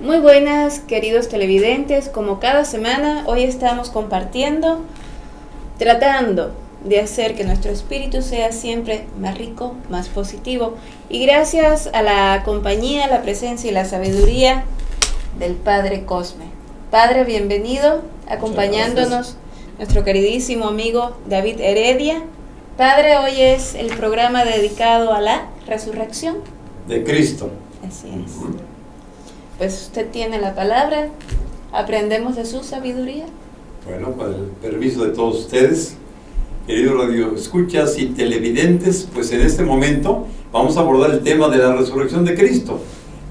Muy buenas, queridos televidentes. Como cada semana, hoy estamos compartiendo, tratando de hacer que nuestro espíritu sea siempre más rico, más positivo. Y gracias a la compañía, la presencia y la sabiduría del Padre Cosme. Padre, bienvenido, acompañándonos nuestro queridísimo amigo David Heredia. Padre, hoy es el programa dedicado a la resurrección de Cristo. Así es. Pues usted tiene la palabra, aprendemos de su sabiduría. Bueno, con el permiso de todos ustedes, queridos radioescuchas y televidentes, pues en este momento vamos a abordar el tema de la resurrección de Cristo.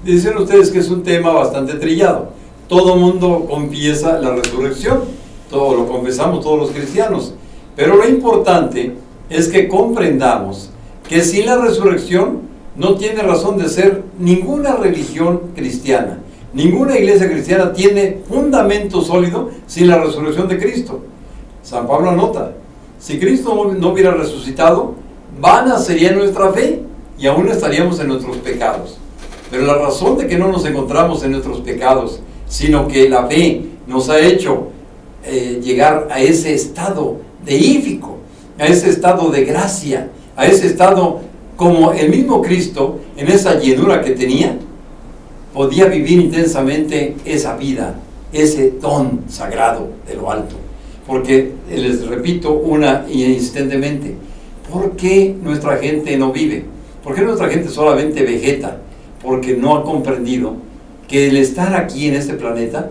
Dicen ustedes que es un tema bastante trillado. Todo mundo confiesa la resurrección, todo lo confesamos todos los cristianos, pero lo importante es que comprendamos que sin la resurrección no tiene razón de ser ninguna religión cristiana. Ninguna iglesia cristiana tiene fundamento sólido sin la resurrección de Cristo. San Pablo anota, si Cristo no hubiera resucitado, vana sería nuestra fe y aún estaríamos en nuestros pecados. Pero la razón de que no nos encontramos en nuestros pecados, sino que la fe nos ha hecho llegar a ese estado deífico, a ese estado de gracia, a ese estado como el mismo Cristo, en esa llenura que tenía, podía vivir intensamente esa vida, ese don sagrado de lo alto. Porque, les repito una insistentemente, ¿por qué nuestra gente no vive? ¿Por qué nuestra gente solamente vegeta? Porque no ha comprendido que el estar aquí en este planeta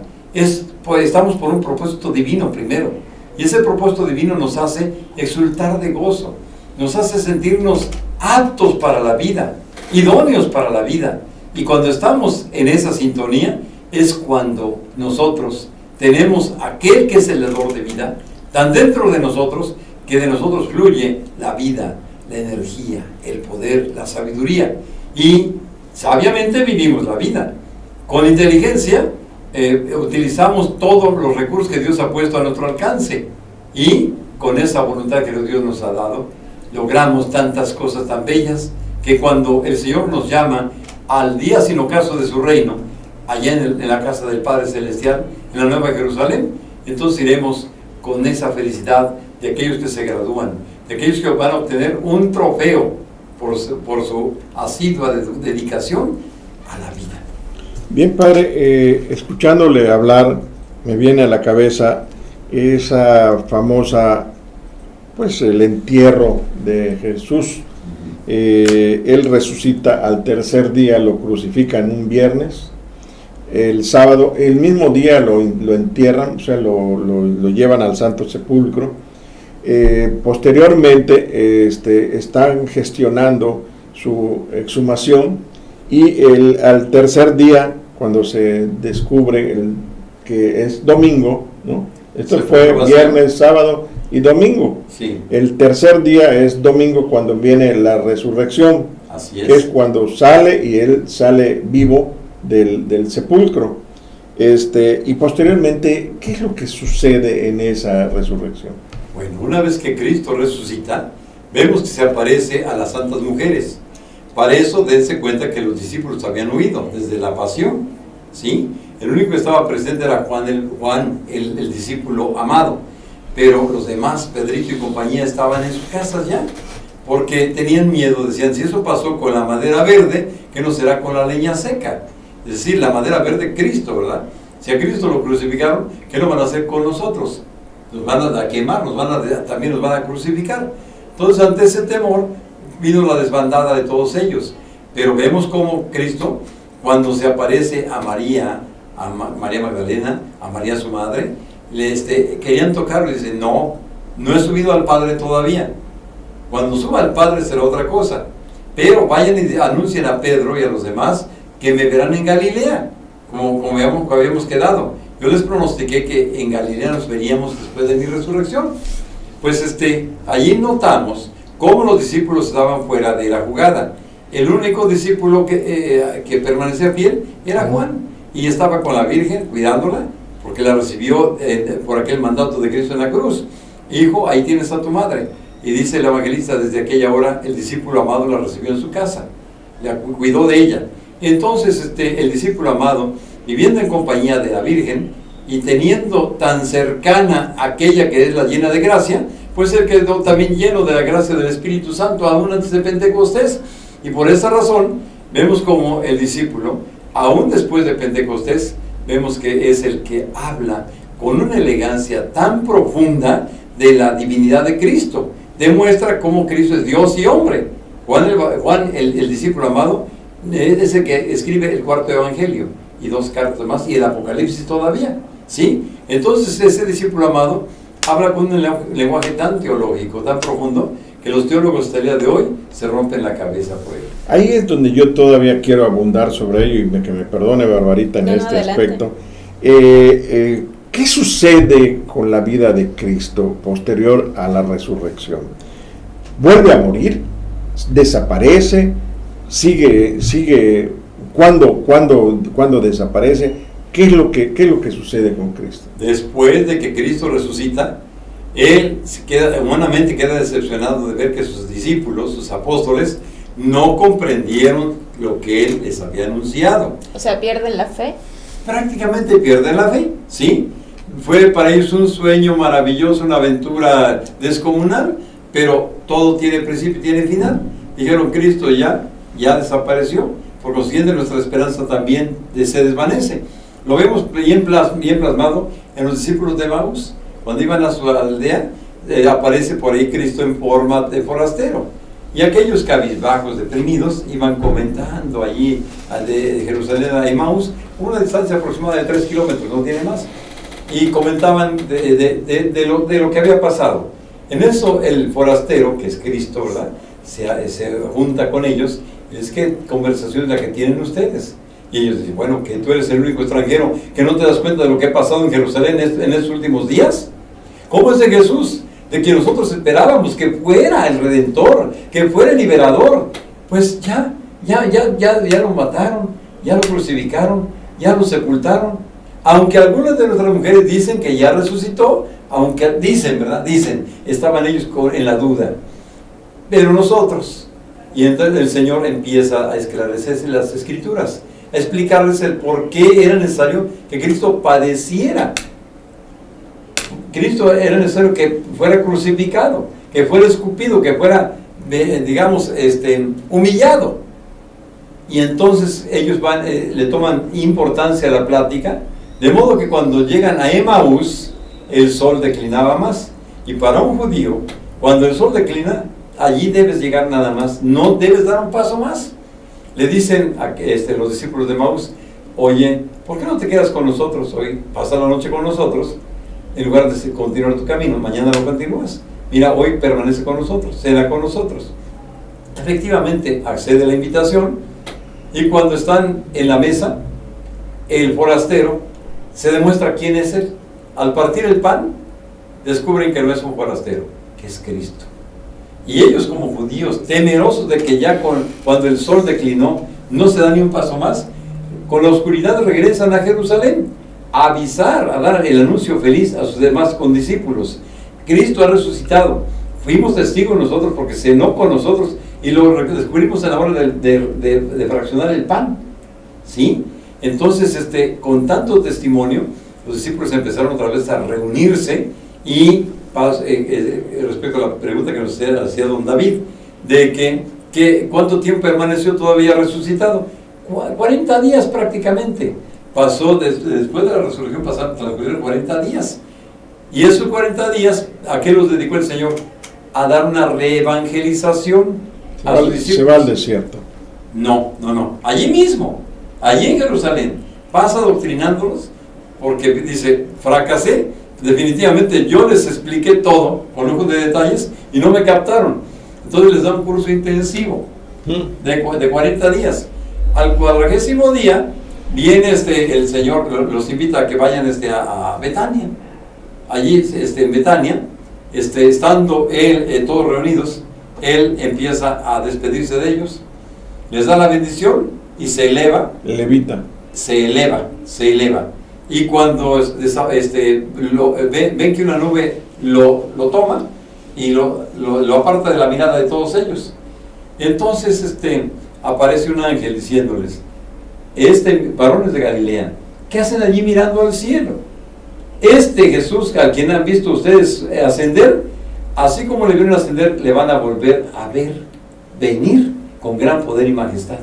pues estamos por un propósito divino primero. Y ese propósito divino nos hace exultar de gozo, nos hace sentirnos aptos para la vida, idóneos para la vida. Y cuando estamos en esa sintonía es cuando nosotros tenemos aquel que es el dador de vida tan dentro de nosotros que de nosotros fluye la vida, la energía, el poder, la sabiduría, y sabiamente vivimos la vida. Con inteligencia utilizamos todos los recursos que Dios ha puesto a nuestro alcance, y con esa voluntad que Dios nos ha dado logramos tantas cosas tan bellas que cuando el Señor nos llama al día sin ocaso de su reino, allá en la casa del Padre Celestial, en la Nueva Jerusalén, entonces iremos con esa felicidad de aquellos que se gradúan, de aquellos que van a obtener un trofeo por su asidua dedicación a la vida. Bien, Padre, escuchándole hablar, me viene a la cabeza esa famosa, pues el entierro de Jesús. Él resucita al tercer día, lo crucifican un viernes, el sábado, el mismo día lo entierran, o sea, lo llevan al Santo Sepulcro. Posteriormente están gestionando su exhumación, y al tercer día, cuando se descubre que es domingo, ¿no? Esto fue viernes, sábado y domingo. Sí. El tercer día es domingo, cuando viene la resurrección. Así es. Que es cuando sale, y él sale vivo del sepulcro. Y posteriormente, ¿qué es lo que sucede en esa resurrección? Bueno, una vez que Cristo resucita, vemos que se aparece a las santas mujeres. Para eso, dense cuenta que los discípulos habían huido desde la pasión, ¿sí? El único que estaba presente era Juan, el discípulo amado, pero los demás, Pedrito y compañía, estaban en sus casas ya, porque tenían miedo. Decían, si eso pasó con la madera verde, ¿qué no será con la leña seca? Es decir, la madera verde, Cristo, ¿verdad? Si a Cristo lo crucificaron, ¿qué no van a hacer con nosotros? Nos van a quemar, también nos van a crucificar. Entonces, ante ese temor, vino la desbandada de todos ellos. Pero vemos cómo Cristo, cuando se aparece a María Magdalena, a María su madre, querían tocarlo, y dicen, no he subido al Padre todavía. Cuando suba al Padre será otra cosa, pero vayan y anuncien a Pedro y a los demás que me verán en Galilea, como habíamos quedado. Yo les pronostiqué que en Galilea nos veríamos después de mi resurrección. Pues allí notamos cómo los discípulos estaban fuera de la jugada. El único discípulo que permanecía fiel era Juan, y estaba con la Virgen cuidándola, porque la recibió por aquel mandato de Cristo en la cruz. Hijo, ahí tienes a tu madre. Y dice el evangelista, desde aquella hora el discípulo amado la recibió en su casa, la cuidó de ella. Entonces el discípulo amado viviendo en compañía de la Virgen y teniendo tan cercana aquella que es la llena de gracia, pues él quedó también lleno de la gracia del Espíritu Santo aún antes de Pentecostés. Y por esa razón vemos como el discípulo, aún después de Pentecostés, vemos que es el que habla con una elegancia tan profunda de la divinidad de Cristo. Demuestra cómo Cristo es Dios y hombre. Juan, el discípulo amado, es el que escribe el cuarto evangelio y 2 cartas más, y el Apocalipsis todavía, ¿sí? Entonces ese discípulo amado habla con un lenguaje tan teológico, tan profundo, que los teólogos hasta el día de hoy se rompen la cabeza por ello. Ahí es donde yo todavía quiero abundar sobre ello, y que me perdone Barbarita en este adelante. aspecto. ¿Qué sucede con la vida de Cristo posterior a la resurrección? ¿Vuelve a morir? ¿Desaparece? ¿Sigue? ¿Cuándo desaparece? ¿Qué es lo que sucede con Cristo? Después de que Cristo resucita, él humanamente queda decepcionado de ver que sus discípulos, sus apóstoles, no comprendieron lo que él les había anunciado. O sea, ¿pierden la fe? Prácticamente pierden la fe, ¿sí? Fue para ellos un sueño maravilloso, una aventura descomunal, pero todo tiene principio y tiene final. Dijeron, Cristo ya desapareció, por consiguiente nuestra esperanza también se desvanece. Lo vemos bien plasmado en los discípulos de Emaús. Cuando iban a su aldea, aparece por ahí Cristo en forma de forastero. Y aquellos cabizbajos, deprimidos, iban comentando allí de Jerusalén a Emaús, una distancia aproximada de 3 kilómetros, no tiene más. Y comentaban de lo que había pasado. En eso el forastero, que es Cristo, ¿verdad?, se junta con ellos y dice, ¿qué conversación es la que tienen ustedes? Y ellos dicen, bueno, que tú eres el único extranjero que no te das cuenta de lo que ha pasado en Jerusalén en estos últimos días. ¿Cómo es de Jesús, de quien nosotros esperábamos que fuera el Redentor, que fuera el Liberador? Pues ya lo mataron, ya lo crucificaron, ya lo sepultaron. Aunque algunas de nuestras mujeres dicen que ya resucitó, aunque dicen, estaban ellos en la duda. Pero nosotros, y entonces el Señor empieza a esclarecerse las Escrituras, a explicarles el por qué era necesario que Cristo padeciera. Cristo era necesario que fuera crucificado, que fuera escupido, que fuera, humillado. Y entonces ellos le toman importancia a la plática, de modo que cuando llegan a Emaús, el sol declinaba más. Y para un judío, cuando el sol declina, allí debes llegar nada más, no debes dar un paso más. Le dicen a los discípulos de Emaús, oye, ¿por qué no te quedas con nosotros hoy? Pasa la noche con nosotros, en lugar de continuar tu camino, mañana lo continúas. Mira, hoy permanece con nosotros, cena con nosotros. Efectivamente, accede a la invitación, y cuando están en la mesa, el forastero se demuestra quién es él. Al partir el pan, descubren que no es un forastero, que es Cristo. Y ellos, como judíos, temerosos de que ya cuando el sol declinó, no se da ni un paso más, con la oscuridad regresan a Jerusalén a avisar, a dar el anuncio feliz a sus demás condiscípulos. Cristo ha resucitado. Fuimos testigos nosotros porque cenó con nosotros y lo descubrimos a la hora de fraccionar el pan, ¿sí? Entonces, con tanto testimonio, los discípulos empezaron otra vez a reunirse y respecto a la pregunta que nos hacía don David, de que ¿cuánto tiempo permaneció todavía resucitado? 40 días prácticamente. Pasó, después de la resurrección, transcurrieron 40 días. Y esos 40 días, ¿a qué los dedicó el Señor? A dar una reevangelización a sus discípulos. Se va al desierto. No. Allí mismo, allí en Jerusalén, pasa adoctrinándolos, porque dice, fracasé. Definitivamente yo les expliqué todo con lujos de detalles y no me captaron. Entonces les da un curso intensivo de 40 días. Al 40º día viene el Señor, los invita a que vayan a Betania. Allí en Betania, estando todos reunidos, él empieza a despedirse de ellos, les da la bendición y se eleva. Levita. Se eleva. Y cuando ven que una nube lo toma y lo aparta de la mirada de todos ellos. Entonces aparece un ángel diciéndoles, varones de Galilea, ¿qué hacen allí mirando al cielo? Este Jesús, a quien han visto ustedes ascender, así como le vieron ascender, le van a volver a ver, venir con gran poder y majestad.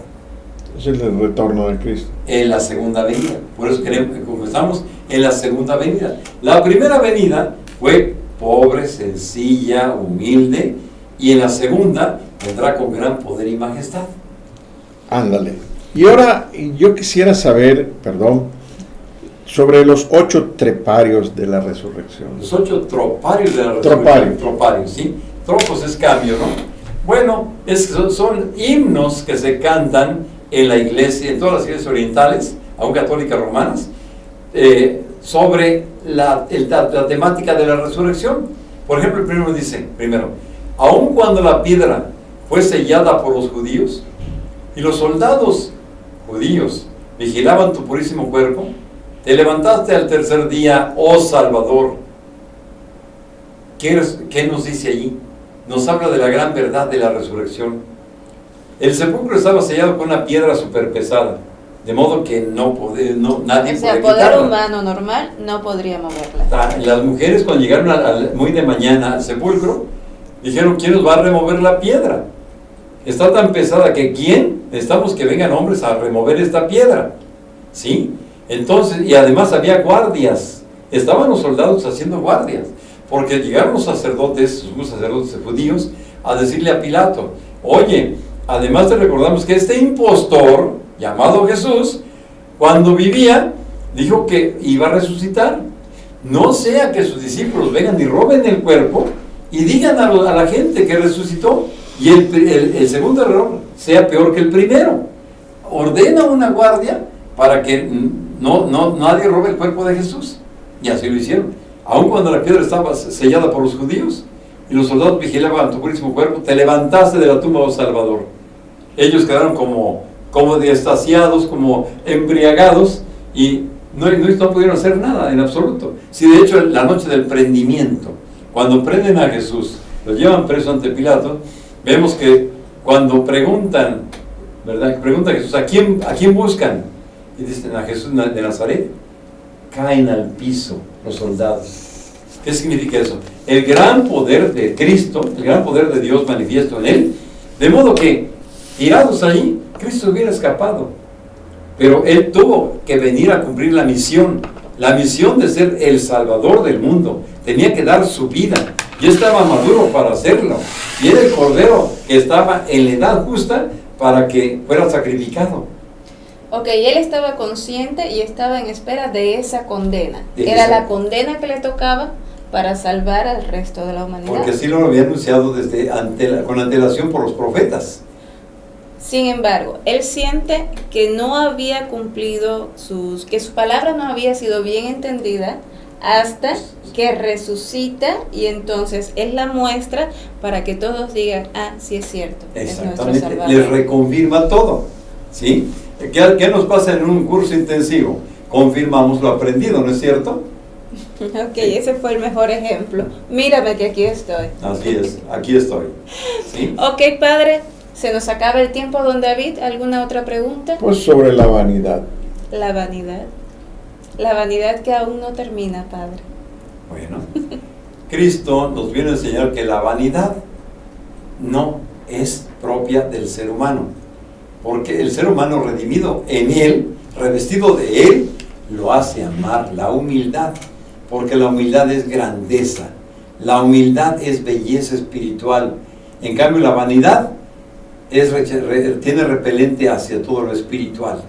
Es el retorno de Cristo. En la segunda venida. Por eso queremos que comenzamos en la segunda venida. La primera venida fue pobre, sencilla, humilde, y en la segunda vendrá con gran poder y majestad. Ándale. Y ahora yo quisiera saber, sobre los 8 treparios de la resurrección. Los 8 troparios de la resurrección. Troparios, ¿sí? Tropos es cambio, ¿no? Bueno, son himnos que se cantan en la iglesia, en todas las iglesias orientales, aún católicas romanas, sobre la temática de la resurrección. Por ejemplo, el primero dice, aun cuando la piedra fue sellada por los judíos y los soldados judíos vigilaban tu purísimo cuerpo, te levantaste al tercer día, oh Salvador. ¿Qué nos dice allí? Nos habla de la gran verdad de la resurrección. El sepulcro estaba sellado con una piedra súper pesada, de modo que nadie podía quitarla. O sea, poder humano normal no podría moverla. Las mujeres, cuando llegaron muy de mañana al sepulcro, dijeron, ¿quién nos va a remover la piedra? Está tan pesada que ¿quién? Necesitamos que vengan hombres a remover esta piedra. ¿Sí? Entonces, y además había guardias. Estaban los soldados haciendo guardias, porque llegaron los sacerdotes judíos, a decirle a Pilato, oye, además te recordamos que este impostor, llamado Jesús, cuando vivía, dijo que iba a resucitar. No sea que sus discípulos vengan y roben el cuerpo y digan a la gente que resucitó, y el segundo error sea peor que el primero. Ordena una guardia para que nadie robe el cuerpo de Jesús. Y así lo hicieron. Aun cuando la piedra estaba sellada por los judíos y los soldados vigilaban tu purísimo cuerpo, te levantaste de la tumba, oh Salvador. Ellos quedaron como extasiados, como embriagados, y no pudieron hacer nada en absoluto. Si de hecho la noche del prendimiento, cuando prenden a Jesús, lo llevan preso ante Pilato, vemos que cuando preguntan, ¿verdad? Pregunta Jesús, ¿a quién buscan? Y dicen, a Jesús de Nazaret. Caen al piso los soldados. ¿Qué significa eso? El gran poder de Cristo, el gran poder de Dios manifiesto en él, de modo que, tirados allí, Cristo hubiera escapado. Pero él tuvo que venir a cumplir la misión de ser el Salvador del mundo. Tenía que dar su vida, y estaba maduro para hacerlo, y era el Cordero que estaba en la edad justa para que fuera sacrificado. Ok, él estaba consciente y estaba en espera de esa condena. Era la condena que le tocaba para salvar al resto de la humanidad. Porque así lo había anunciado con antelación por los profetas. Sin embargo, él siente que no había cumplido que su palabra no había sido bien entendida hasta que resucita, y entonces él la muestra para que todos digan, sí es cierto, es nuestro Salvador. Les reconfirma todo, ¿sí? ¿Qué nos pasa en un curso intensivo? Confirmamos lo aprendido, ¿no es cierto? Ok, ese fue el mejor ejemplo. Mírame que aquí estoy. Así es, aquí estoy. ¿Sí? Ok, padre, se nos acaba el tiempo, don David. ¿Alguna otra pregunta? Pues sobre la vanidad. La vanidad. La vanidad que aún no termina, padre. Bueno, Cristo nos viene a enseñar que la vanidad no es propia del ser humano. Porque el ser humano redimido en él, revestido de él, lo hace amar la humildad. Porque la humildad es grandeza. La humildad es belleza espiritual. En cambio, la vanidad tiene repelente hacia todo lo espiritual.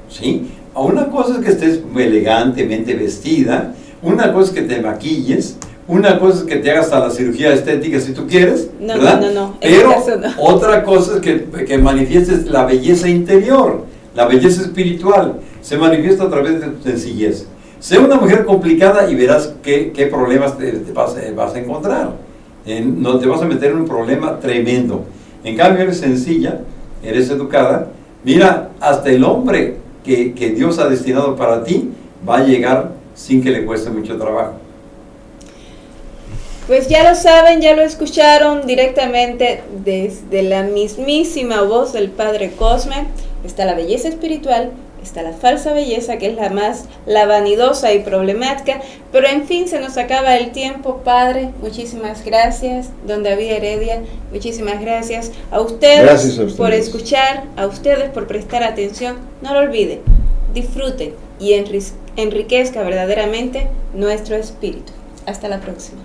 ¿Sí? Una cosa es que estés elegantemente vestida, una cosa es que te maquilles, una cosa es que te hagas hasta la cirugía estética si tú quieres, ¿verdad? No. Pero otra cosa es que manifiestes la belleza interior, la belleza espiritual. Se manifiesta a través de tu sencillez. Sé una mujer complicada y verás qué problemas te vas a encontrar. No te vas a meter en un problema tremendo. En cambio, eres sencilla, eres educada. Mira, hasta el hombre que Dios ha destinado para ti va a llegar sin que le cueste mucho trabajo. Pues ya lo saben, ya lo escucharon directamente desde la mismísima voz del Padre Cosme. Está la belleza espiritual está la falsa belleza, que es la vanidosa y problemática, pero en fin, se nos acaba el tiempo. Padre, muchísimas gracias. Don David Heredia, muchísimas gracias a ustedes por escuchar, a ustedes por prestar atención. No lo olviden, disfruten y enriquezca verdaderamente nuestro espíritu. Hasta la próxima.